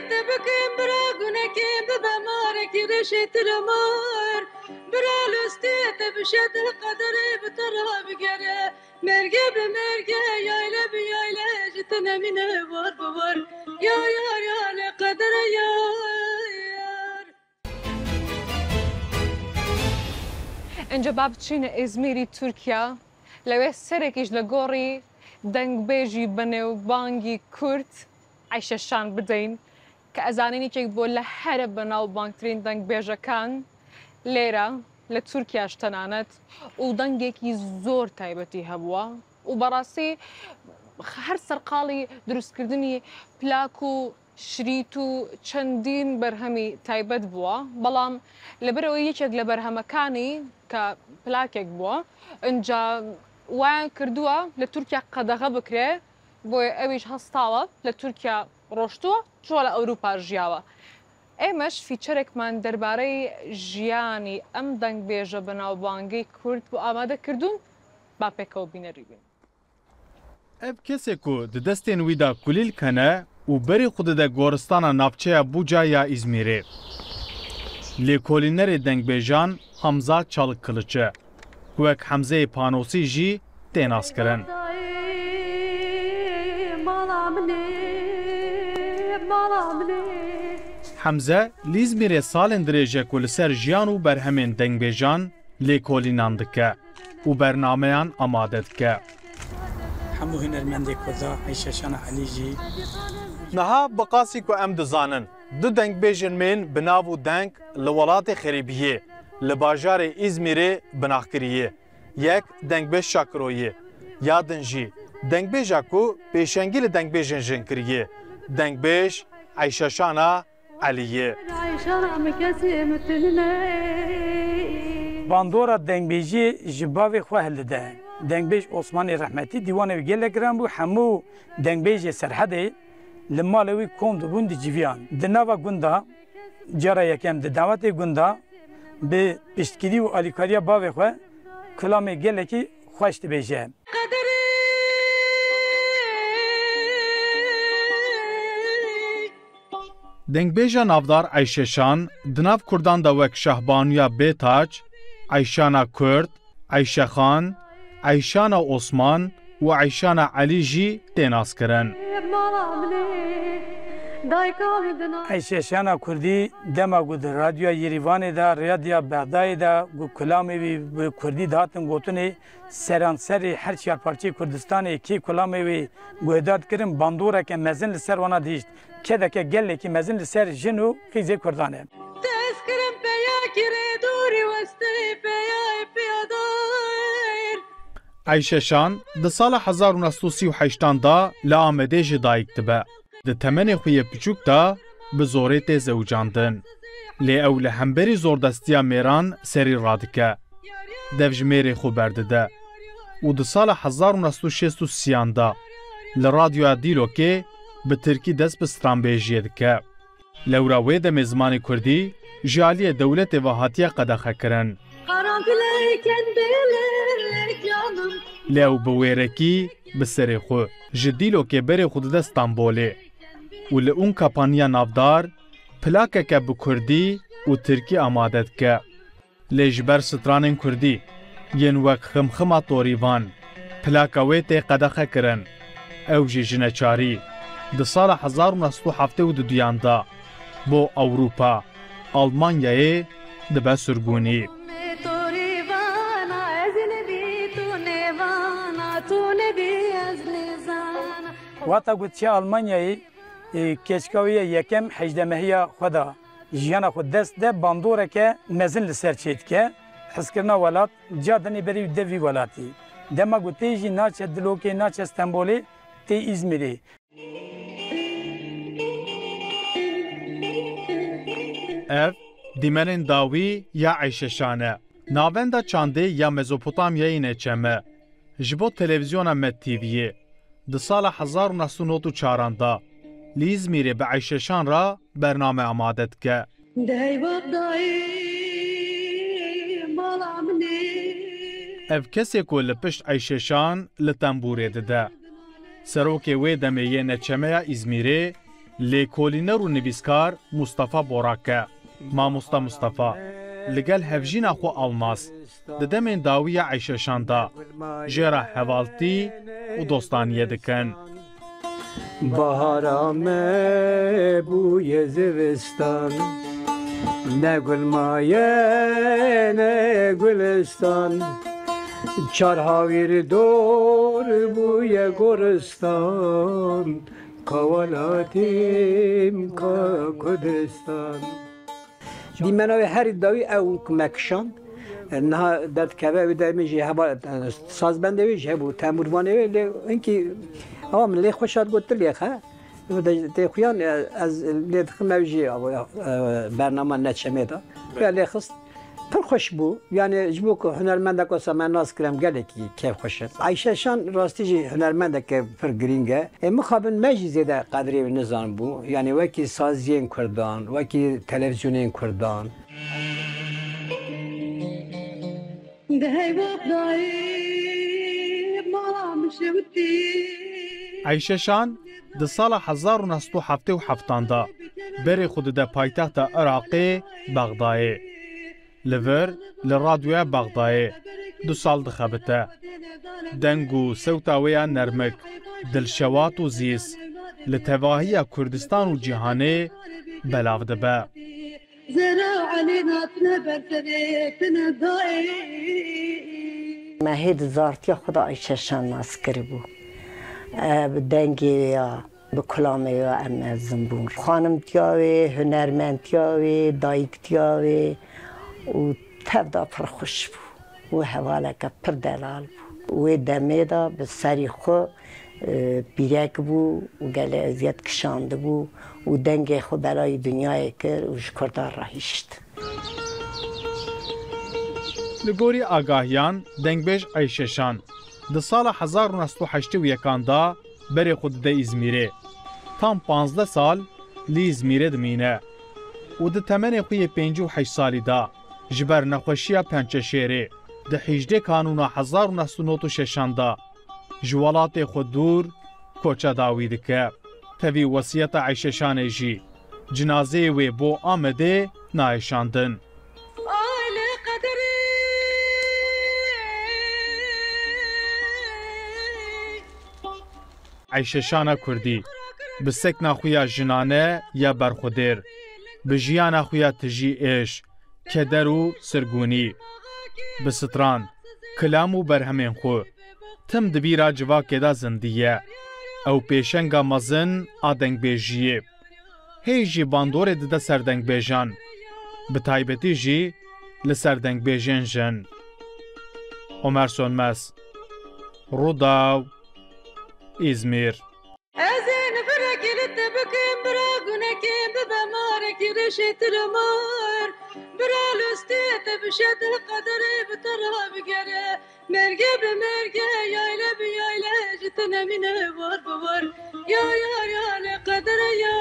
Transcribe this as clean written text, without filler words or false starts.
تبكم براغنكم ببمارك رشت رمار برالستي تبشت القدر بترى بقرا مرقى بمرقى يايلا بيايلا جتنا من بور بور يا لقدر يا انجا بابتشين ازميري تركيا لو سركيش لغوري دنگ بيجي بنو بانجي كورت عيشة شان بدين كأزانيني كيك بقول لحرب بناو بانكترين دنگ بيجا كان ليرة لتركيا اشتنانت ودنگيكي زور تايبتي هبوا وبراسي هر سرقالي دروس كردني بلاكو شريتو چندين برهمي تايبت بوا بلام لبرو يكيك لبرهمكاني كبلاكيك بوا انجا وان كردوا لتركيا قدغه بكري بو اويش هستاوه لتركيا روشتوا شو لأوروبا جياوه ایمش فیچرک من درباره جیانی ام دنگ بیجه بناو بانگی کرد بو آماده کردون با پکو بینه ریبین. اف کسی کو دستین ویدا کلیل کنه و بری خود ده گورستان نافچه بوجا یا ازمیره. لیکولینر دنگ بیجان حمزه چالک کلچه. کوک حمزه پانوسی جی تیناس کرن. حمزه لیزمیره سالن درجه کل سر جیان و برهمین دنگ بیجان لیکولینان دکه و برنامهان آماده دکه. همو هنرمندی کدا عیشه شان علی جی نها بقاسی کو ام دزانن دو دنگ بیجن من بناو دنگ لولات خریبیه لباجار ازمیره بناخکریه یک دنگ بیج شاکرویه یادن جی دنگ بیجا کو پیشنگی دنگ بیجن جن کریه دنگ بیج عیشه شان علیه باندورا دنگبیجی جباوی خواه لده دنگبیج عثمان رحمتی دیوانه وی گله گرم بو همو دنگبیج سرحده لمالوی کند بون دی جیویان دناوا گندا جارا یکم د دعوت گندا به پشتگیری و آلیکاریا باوی خواه کلام گله کی خوشت بیجه دنگبیجا نافدار عیشه شان دناف کردان دا وک شهبانویا بیتاج عیشانا کرد، عیشه خان، عیشانا عثمان و عیشانا علی جی تیناس کرن. عیشه شانا کردی دما گود رادیو یریوان دا رادیو بغداد دا گو کلامی وی کردی داتن گوتنی سرانسری هر چهار پارچه کردستان کی کلامی وی گویداد کرن باندورا که مزن لسر وانا دیشت که دا که گله که مزن لسر جنو خیزه کردانه. عیشه شان د سال 1938 دا لآمده جدایک تبه. د تمن خوی پچوک دا به زوره تیز اوجاندن. لی اول همبری زوردستیا میران سری رادکه. دفجمیر خو برده ده. و د سال 1963 دا لرادیو دیلو که به ترکی دست به سترانبیجیه دکه. لوراوی د مزمان کردی جالی دولت وحاتیه قدخه کرن. لیو بویرکی بسری خو جدیلو که بری خود ده ستانبوله و لون کپانیا نافدار پلاکه که بکردی و ترکی آمادت که لیجبر سترانین کردی ین وک خمخما توریوان پلاکه ویتی قدخه کرن او جی جنچاری ده سال 1972 دا بو اوروپا آلمانیای ده بسرگونی واتا گوتچه آلمانیایی کچکاوی یکم حجدمهیا خدا جیانا خود دست ده باندوره که مزن لسر چید که حس کرنا ولات جادنی بری دوی ولاتی دما گوتی جی ناچه دلوکی ناچه استنبولی تی ازمیری ev dimerin dawî ya Eyşeşane. Navenda çandê ya Mezopotamyayê neçeme. Ji bo televizyona Med TV'yê. Di sala 1994 da li İzmîrê bi Eyşeşan ra bername amade dike. Ev kesê ku li pişt Eyşeşan li tembûrê dide. Serokê wê demê yê neçemeya İzmîrê لێکۆلینەر و نویسکار مستەفا بۆڕاکە مامۆستا مستەفا لەگەل هەڤژینا خۆ ئەڵناس دەدەمێن داویە عەیشەشاندا ژێرە هەڤاڵتی و دۆستانیە دەکەن. بەهارامە بوویە زوستان نه گولمایە نه گولستان چار هاویر دور بوویە گۆرستان کاوەلاتیم کا کوردستان. دیمەناوی هەری داوی ئەو کمەکشان نها دەردکەوە و دەمێژی هەبا سازبەندەویش هەبوو تەموروانەوێ لێ ئینکی ئەوە من لێ خۆشات گوتر لێخە دەیخویان ئەز لێ دخمەویژی بەرنامە نەچەمێدا لێ خست پڕ خۆش بوو یانێ ji bo ku hunermendek wasa me nas kirim gelekî kevxweş e. Ayşeşan rastî jî hunermendeke pir girîng e. Mixabin me jî zêde qedrê wî nizanbû yanî wekî saziyên Kurdan, wekî televizyonên Kurdan. عەیشەشان di sala 1977 berê xwe dide paytexta Iraqê Bexdayê. Li vir li radyoya Bexdayê 2 sal dixebite. Deng û sewta wê ya nermik, dilşewat û zîs li tevahiya Kurdistan û cîhanê belav dibe. Me hê di zartiya xwe de Ayşeşan nas kiribû. Bi dengê ya bi kulamê ya em mezin bûn. Xanimtiya wê, hunermendtiya wê, dayîktiya wê û tevda pir xweş bû. Wê hevaleke pir delal bû. Wê demê de bi serî xwe bîrek bû û gelê eziyet kişandibû û dengê xwe belayê dunyayê kir û ji Kurdan rahîşt. Li gorî agahiyan dengbêj Ayşeşan di sala 1981 da berê xwe dide İzmîrê. Tam 15 sal li İzmîrê dimîne û di temenê xwe yê 58 salî da ji ber nexweşiya Pençeşêrê di 18 Kanûna 1996 da ji welatê xwe dûr koça dawî dike. Tevî wesiyeta Ayşeşanê jî cinazeyê wê bo Amedê naîşandin. Ayşeşana Kurdî bi sekna xwe ya jinane ya berxwedêr bi jiyana xwe ya tijî êş keder û sirgûnî bi stran kilam û berhemên xwe tim dibîra civakê da zindî ye ew pêşenga mezin a dengbêjiyê hê jî bandorê dide ser dengbêjan bi taybetî jî li ser dengbêjên jin. Ömer Sönmez, Rûdaw, İzmir. Ezin frekil tebkim bira gunekim bibe mareki reşit ramar bira lusti tebşet kaderi bitara bigere merge be merge yayla bi yayla jitne mine var var ya le kadere ya